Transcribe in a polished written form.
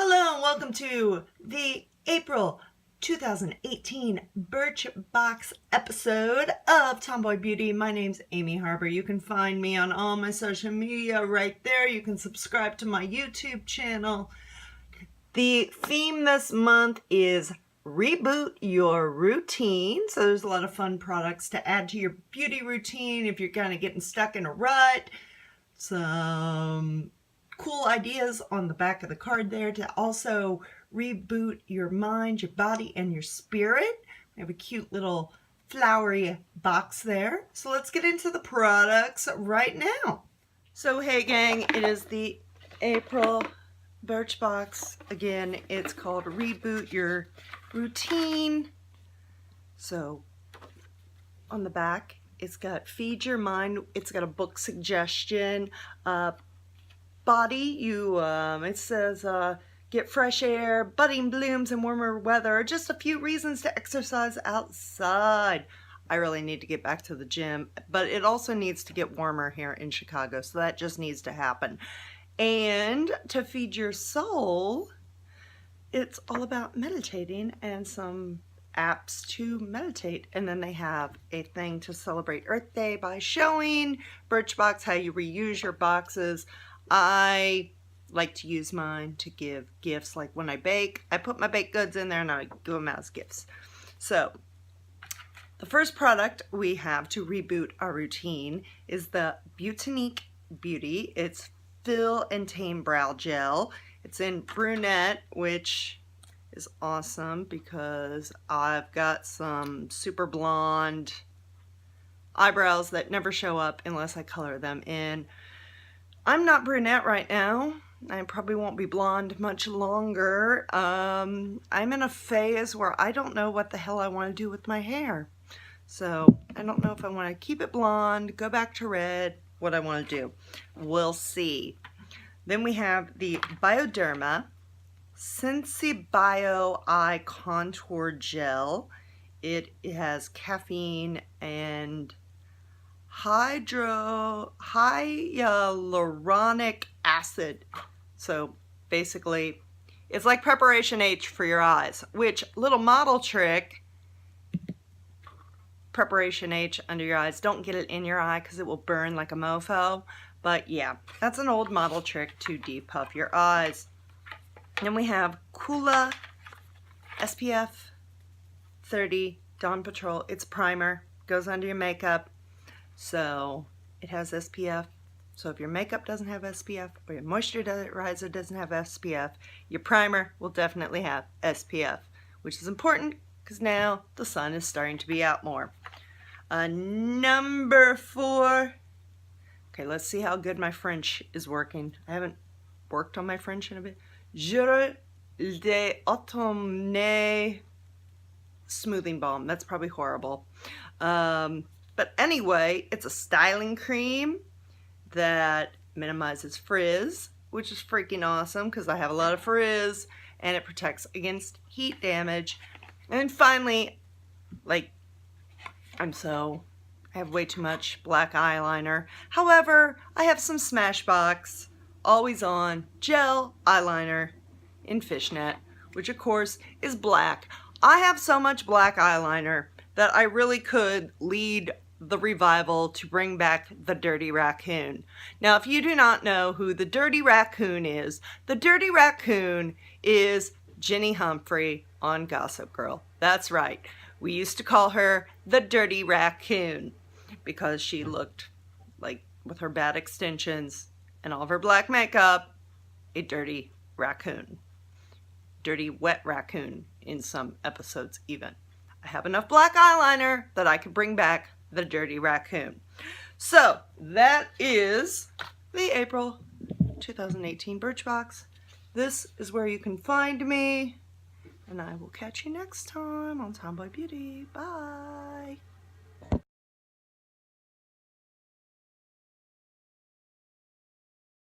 Hello and welcome to the April 2018 Birchbox episode of Tomboy Beauty. My name's Amy Harber. You can find me on all my social media right there. You can subscribe to my YouTube channel. The theme this month is Reboot Your Routine. So there's a lot of fun products to add to your beauty routine if you're kind of getting stuck in a rut. Some cool ideas on the back of the card there to also reboot your mind, your body, and your spirit. We have a cute little flowery box there. So let's get into the products right now. So hey gang, it is the April Birchbox. Again, it's called Reboot Your Routine. So on the back, it's got Feed Your Mind. It's got a book suggestion. Body, it says get fresh air, budding blooms, and warmer weather. Just a few reasons to exercise outside. I really need to get back to the gym, but it also needs to get warmer here in Chicago, so that just needs to happen. And to feed your soul, it's all about meditating and some apps to meditate. And then they have a thing to celebrate Earth Day by showing Birchbox how you reuse your boxes. I like to use mine to give gifts. Like when I bake, I put my baked goods in there and I give them as gifts. So the first product we have to reboot our routine is the Beautaniq Beauty. It's Fill and Tame Brow Gel. It's in brunette, which is awesome because I've got some super blonde eyebrows that never show up unless I color them in. I'm not brunette right now. I probably won't be blonde much longer. I'm in a phase where I don't know what the hell I want to do with my hair. So I don't know if I want to keep it blonde, go back to red, what I want to do. We'll see. Then we have the Bioderma Sensi Bio Eye Contour Gel. It has caffeine and hyaluronic acid. So basically it's like preparation H for your eyes, which little model trick, preparation H under your eyes. Don't get it in your eye because it will burn like a mofo. But yeah, that's an old model trick to depuff your eyes. Then we have Coola SPF 30 Dawn Patrol. It's primer, goes under your makeup. So it has SPF. So if your makeup doesn't have SPF or your moisturizer doesn't have SPF, your primer will definitely have SPF, which is important because now the sun is starting to be out more. Number 4. Okay, let's see how good my French is working. I haven't worked on my French in a bit. Jour d'automne smoothing balm. That's probably horrible. But anyway, it's a styling cream that minimizes frizz, which is freaking awesome because I have a lot of frizz, and it protects against heat damage. And finally, I have way too much black eyeliner. However, I have some Smashbox Always On Gel Eyeliner in fishnet, which of course is black. I have so much black eyeliner that I really could lead the revival to bring back the Dirty Raccoon. Now, if you do not know who the Dirty Raccoon is, the Dirty Raccoon is Jenny Humphrey on Gossip Girl. That's right. We used to call her the Dirty Raccoon because she looked like, with her bad extensions and all of her black makeup, a dirty raccoon. Dirty wet raccoon in some episodes even. I have enough black eyeliner that I could bring back the Dirty Raccoon. So that is the April 2018 Birchbox. This is where you can find me, and I will catch you next time on Tomboy Beauty. Bye.